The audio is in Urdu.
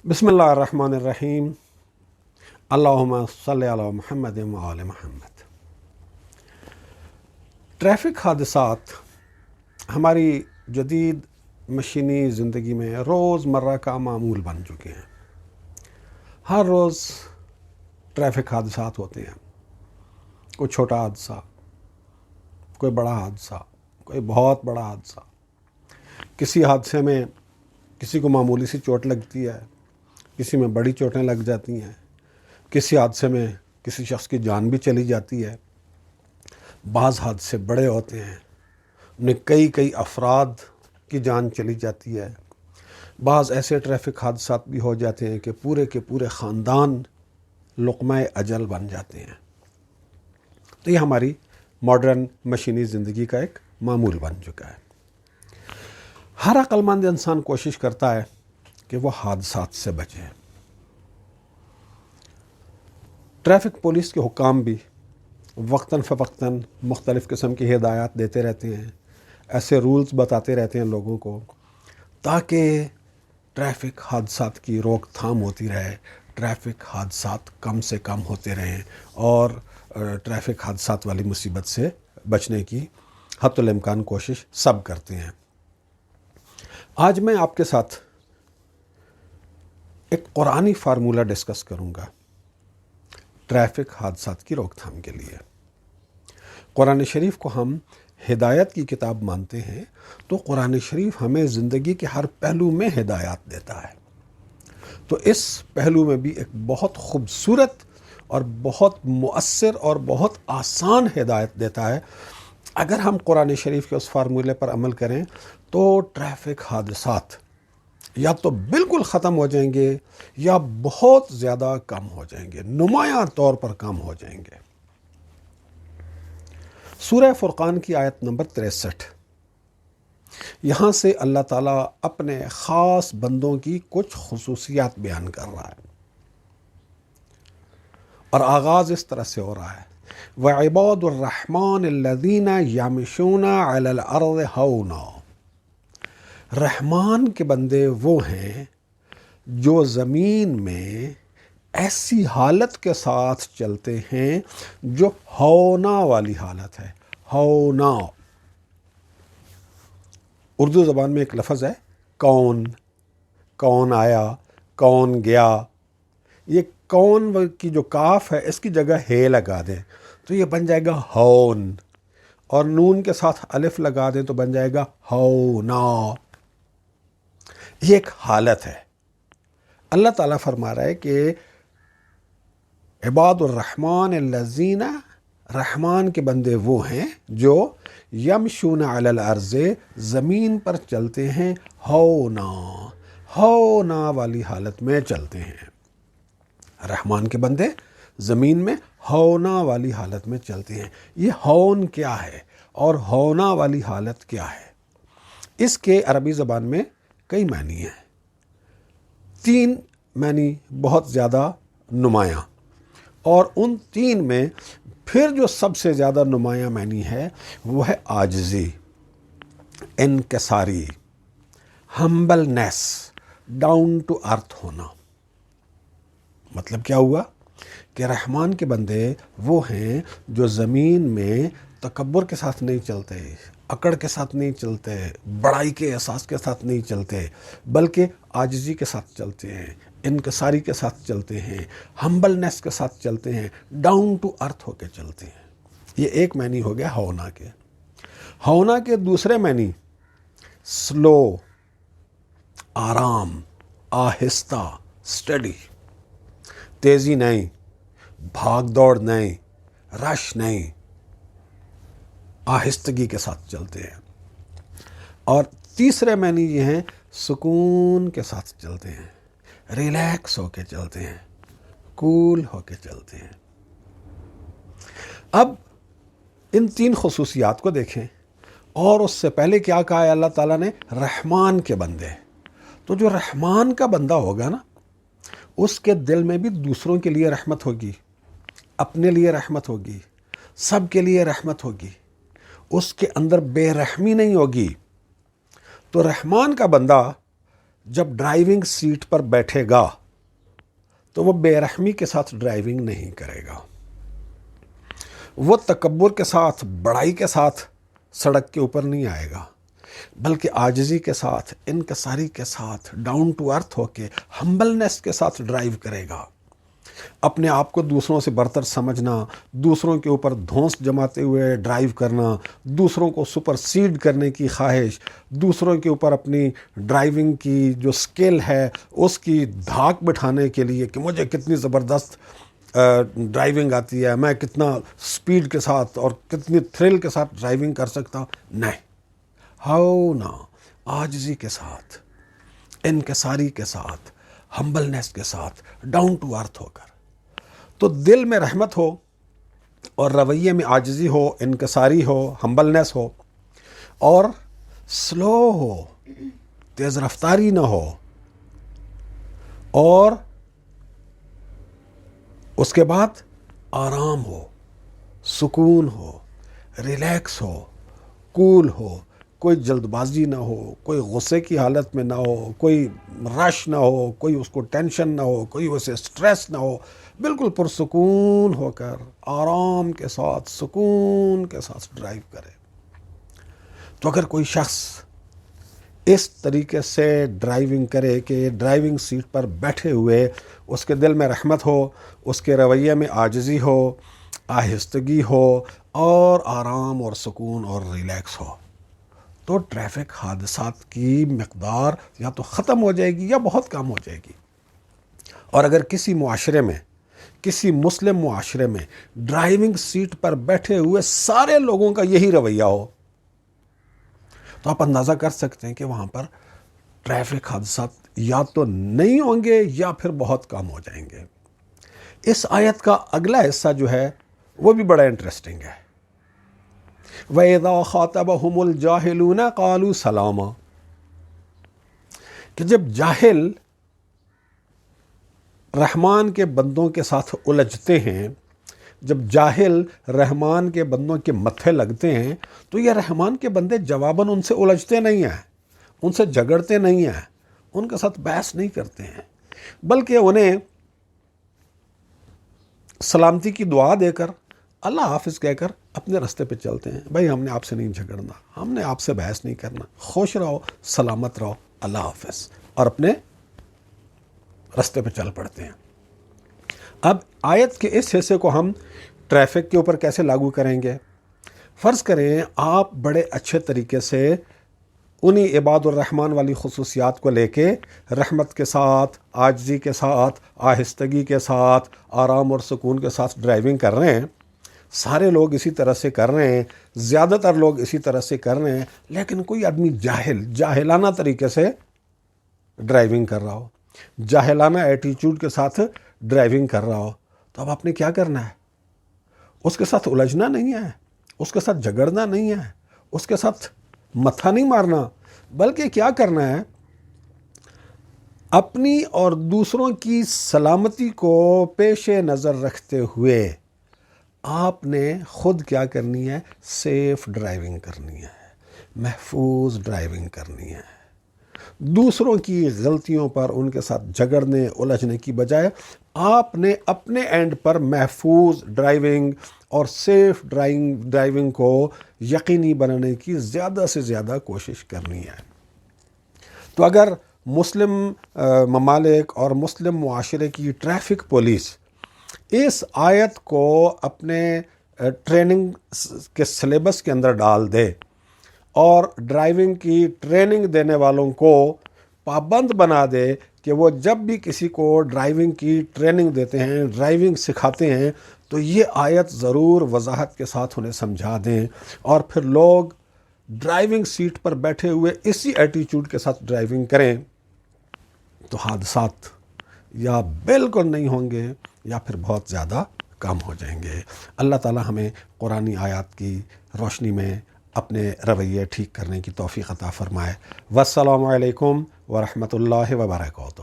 بسم اللہ الرحمن الرحیم۔ اللہم صلی علی محمد و آل محمد۔ ٹریفک حادثات ہماری جدید مشینی زندگی میں روز مرہ کا معمول بن چکے ہیں۔ ہر روز ٹریفک حادثات ہوتے ہیں، کوئی چھوٹا حادثہ، کوئی بڑا حادثہ، کوئی بہت بڑا حادثہ۔ کسی حادثے میں کسی کو معمولی سی چوٹ لگتی ہے، کسی میں بڑی چوٹیں لگ جاتی ہیں، کسی حادثے میں کسی شخص کی جان بھی چلی جاتی ہے۔ بعض حادثے بڑے ہوتے ہیں، ان میں کئی افراد کی جان چلی جاتی ہے۔ بعض ایسے ٹریفک حادثات بھی ہو جاتے ہیں کہ پورے کے پورے خاندان لقمہ اجل بن جاتے ہیں۔ تو یہ ہماری ماڈرن مشینی زندگی کا ایک معمول بن چکا ہے۔ ہر عقل مند انسان کوشش کرتا ہے کہ وہ حادثات سے بچے۔ ٹریفک پولیس کے حکام بھی وقتاً فوقتاً مختلف قسم کی ہدایات دیتے رہتے ہیں، ایسے رولز بتاتے رہتے ہیں لوگوں کو تاکہ ٹریفک حادثات کی روک تھام ہوتی رہے، ٹریفک حادثات کم سے کم ہوتے رہیں اور ٹریفک حادثات والی مصیبت سے بچنے کی حتی الامکان کوشش سب کرتے ہیں۔ آج میں آپ کے ساتھ ایک قرآنی فارمولہ ڈسکس کروں گا ٹریفک حادثات کی روک تھام کے لیے۔ قرآن شریف کو ہم ہدایت کی کتاب مانتے ہیں، تو قرآن شریف ہمیں زندگی کے ہر پہلو میں ہدایات دیتا ہے۔ تو اس پہلو میں بھی ایک بہت خوبصورت اور بہت مؤثر اور بہت آسان ہدایت دیتا ہے۔ اگر ہم قرآن شریف کے اس فارمولے پر عمل کریں تو ٹریفک حادثات یا تو بالکل ختم ہو جائیں گے یا بہت زیادہ کم ہو جائیں گے، نمایاں طور پر کم ہو جائیں گے۔ سورہ فرقان کی آیت نمبر 63، یہاں سے اللہ تعالیٰ اپنے خاص بندوں کی کچھ خصوصیات بیان کر رہا ہے، اور آغاز اس طرح سے ہو رہا ہے: وَعِبَادُ الرَّحْمَنِ الَّذِينَ يَمْشُونَ عَلَى الْأَرْضِ هَوْنًا۔ رحمان کے بندے وہ ہیں جو زمین میں ایسی حالت کے ساتھ چلتے ہیں جو ہونا والی حالت ہے۔ ہونا اردو زبان میں ایک لفظ ہے کون، کون آیا، کون گیا۔ یہ کون کی جو کاف ہے اس کی جگہ ہے لگا دیں تو یہ بن جائے گا ہون، اور نون کے ساتھ الف لگا دیں تو بن جائے گا ہونا۔ یہ ایک حالت ہے۔ اللہ تعالیٰ فرما رہا ہے کہ عباد الرحمن الذین، رحمان کے بندے وہ ہیں جو یمشون علی الارض، زمین پر چلتے ہیں، ہونا، ہونا والی حالت میں چلتے ہیں۔ رحمان کے بندے زمین میں ہونا والی حالت میں چلتے ہیں۔ یہ ہون کیا ہے اور ہونا والی حالت کیا ہے؟ اس کے عربی زبان میں کئی معنی ہیں، 3 معنی بہت زیادہ نمایاں، اور ان 3 میں پھر جو سب سے زیادہ نمایاں معنی ہے وہ ہے عاجزی، انکساری، ہمبلنیس، ڈاؤن ٹو ارتھ ہونا۔ مطلب کیا ہوا کہ رحمان کے بندے وہ ہیں جو زمین میں تکبر کے ساتھ نہیں چلتے، اکڑ کے ساتھ نہیں چلتے، بڑائی کے احساس کے ساتھ نہیں چلتے، بلکہ عاجزی کے ساتھ چلتے ہیں، انکساری کے ساتھ چلتے ہیں، ہمبلنیس کے ساتھ چلتے ہیں، ڈاؤن ٹو ارتھ ہو کے چلتے ہیں۔ یہ ایک معنی ہو گیا ہونا کے۔ ہونا کے دوسرے معنی سلو، آرام، آہستہ، سٹڈی، تیزی نہیں، بھاگ دوڑ نہیں، رش نہیں، آہستگی کے ساتھ چلتے ہیں۔ اور تیسرے معنی یہ ہیں سکون کے ساتھ چلتے ہیں، ریلیکس ہو کے چلتے ہیں، کول ہو کے چلتے ہیں۔ اب ان 3 خصوصیات کو دیکھیں، اور اس سے پہلے کیا کہا ہے اللہ تعالیٰ نے؟ رحمان کے بندے۔ تو جو رحمان کا بندہ ہوگا نا، اس کے دل میں بھی دوسروں کے لیے رحمت ہوگی، اپنے لیے رحمت ہوگی، سب کے لیے رحمت ہوگی، اس کے اندر بے رحمی نہیں ہوگی۔ تو رحمان کا بندہ جب ڈرائیونگ سیٹ پر بیٹھے گا تو وہ بے رحمی کے ساتھ ڈرائیونگ نہیں کرے گا، وہ تکبر کے ساتھ، بڑائی کے ساتھ سڑک کے اوپر نہیں آئے گا، بلکہ عاجزی کے ساتھ، انکساری کے ساتھ، ڈاؤن ٹو ارتھ ہو کے، ہمبلنس کے ساتھ ڈرائیو کرے گا۔ اپنے آپ کو دوسروں سے برتر سمجھنا، دوسروں کے اوپر دھونس جماتے ہوئے ڈرائیو کرنا، دوسروں کو سپر سیڈ کرنے کی خواہش، دوسروں کے اوپر اپنی ڈرائیونگ کی جو سکل ہے اس کی دھاک بٹھانے کے لیے کہ مجھے کتنی زبردست ڈرائیونگ آتی ہے، میں کتنا سپیڈ کے ساتھ اور کتنی تھرل کے ساتھ ڈرائیونگ کر سکتا، نہیں، ہاؤ نا، عاجزی کے ساتھ، انکساری کے ساتھ، ہمبلنس کے ساتھ، ڈاؤن ٹو ارتھ ہو کر۔ تو دل میں رحمت ہو اور رویے میں عاجزی ہو، انکساری ہو، ہمبلنس ہو، اور سلو ہو، تیز رفتاری نہ ہو، اور اس کے بعد آرام ہو، سکون ہو، ریلیکس ہو، کول ہو، کوئی جلد بازی نہ ہو، کوئی غصے کی حالت میں نہ ہو، کوئی رش نہ ہو، کوئی اس کو ٹینشن نہ ہو، کوئی اسے سٹریس نہ ہو، بالکل پرسکون ہو کر آرام کے ساتھ، سکون کے ساتھ ڈرائیو کرے۔ تو اگر کوئی شخص اس طریقے سے ڈرائیونگ کرے کہ ڈرائیونگ سیٹ پر بیٹھے ہوئے اس کے دل میں رحمت ہو، اس کے رویے میں عاجزی ہو، آہستگی ہو، اور آرام اور سکون اور ریلیکس ہو، تو ٹریفک حادثات کی مقدار یا تو ختم ہو جائے گی یا بہت کم ہو جائے گی۔ اور اگر کسی معاشرے میں، کسی مسلم معاشرے میں ڈرائیونگ سیٹ پر بیٹھے ہوئے سارے لوگوں کا یہی رویہ ہو، تو آپ اندازہ کر سکتے ہیں کہ وہاں پر ٹریفک حادثات یا تو نہیں ہوں گے یا پھر بہت کم ہو جائیں گے۔ اس آیت کا اگلا حصہ جو ہے وہ بھی بڑا انٹرسٹنگ ہے۔ وَإِذَا خَاطَبَهُمُ الْجَاهِلُونَ قَالُوا سَلَامًا، کہ جب جاہل رحمان کے بندوں کے ساتھ الجھتے ہیں، جب جاہل رحمان کے بندوں کے متھے لگتے ہیں، تو یہ رحمان کے بندے جواباً ان سے الجھتے نہیں ہیں، ان سے جھگڑتے نہیں ہیں، ان کے ساتھ بحث نہیں کرتے ہیں، بلکہ انہیں سلامتی کی دعا دے کر، اللہ حافظ کہہ کر اپنے راستے پہ چلتے ہیں۔ بھائی ہم نے آپ سے نہیں جھگڑنا، ہم نے آپ سے بحث نہیں کرنا، خوش رہو، سلامت رہو، اللہ حافظ، اور اپنے راستے پہ چل پڑتے ہیں۔ اب آیت کے اس حصے کو ہم ٹریفک کے اوپر کیسے لاگو کریں گے؟ فرض کریں آپ بڑے اچھے طریقے سے انہی عباد الرحمن والی خصوصیات کو لے کے رحمت کے ساتھ، عاجزی کے ساتھ، آہستگی کے ساتھ، آرام اور سکون کے ساتھ ڈرائیونگ کر رہے ہیں، سارے لوگ اسی طرح سے کر رہے ہیں، زیادہ تر لوگ اسی طرح سے کر رہے ہیں، لیکن کوئی آدمی جاہلانہ طریقے سے ڈرائیونگ کر رہا ہو، جاہلانہ ایٹیچیوڈ کے ساتھ ڈرائیونگ کر رہا ہو، تو اب آپ نے کیا کرنا ہے؟ اس کے ساتھ الجھنا نہیں ہے، اس کے ساتھ جھگڑنا نہیں ہے، اس کے ساتھ متھا نہیں مارنا، بلکہ کیا کرنا ہے؟ اپنی اور دوسروں کی سلامتی کو پیش نظر رکھتے ہوئے آپ نے خود کیا کرنی ہے؟ سیف ڈرائیونگ کرنی ہے، محفوظ ڈرائیونگ کرنی ہے۔ دوسروں کی غلطیوں پر ان کے ساتھ جھگڑنے، الجھنے کی بجائے آپ نے اپنے اینڈ پر محفوظ ڈرائیونگ اور سیف ڈرائیونگ کو یقینی بنانے کی زیادہ سے زیادہ کوشش کرنی ہے۔ تو اگر مسلم ممالک اور مسلم معاشرے کی ٹریفک پولیس اس آیت کو اپنے ٹریننگ کے سلیبس کے اندر ڈال دے اور ڈرائیونگ کی ٹریننگ دینے والوں کو پابند بنا دے کہ وہ جب بھی کسی کو ڈرائیونگ کی ٹریننگ دیتے ہیں، ڈرائیونگ سکھاتے ہیں، تو یہ آیت ضرور وضاحت کے ساتھ انہیں سمجھا دیں، اور پھر لوگ ڈرائیونگ سیٹ پر بیٹھے ہوئے اسی ایٹیچیوڈ کے ساتھ ڈرائیونگ کریں، تو حادثات یا بالکل نہیں ہوں گے یا پھر بہت زیادہ کم ہو جائیں گے۔ اللہ تعالی ہمیں قرآنی آیات کی روشنی میں اپنے رویے ٹھیک کرنے کی توفیق عطا فرمائے۔ والسلام علیکم ورحمۃ اللہ وبرکاتہ۔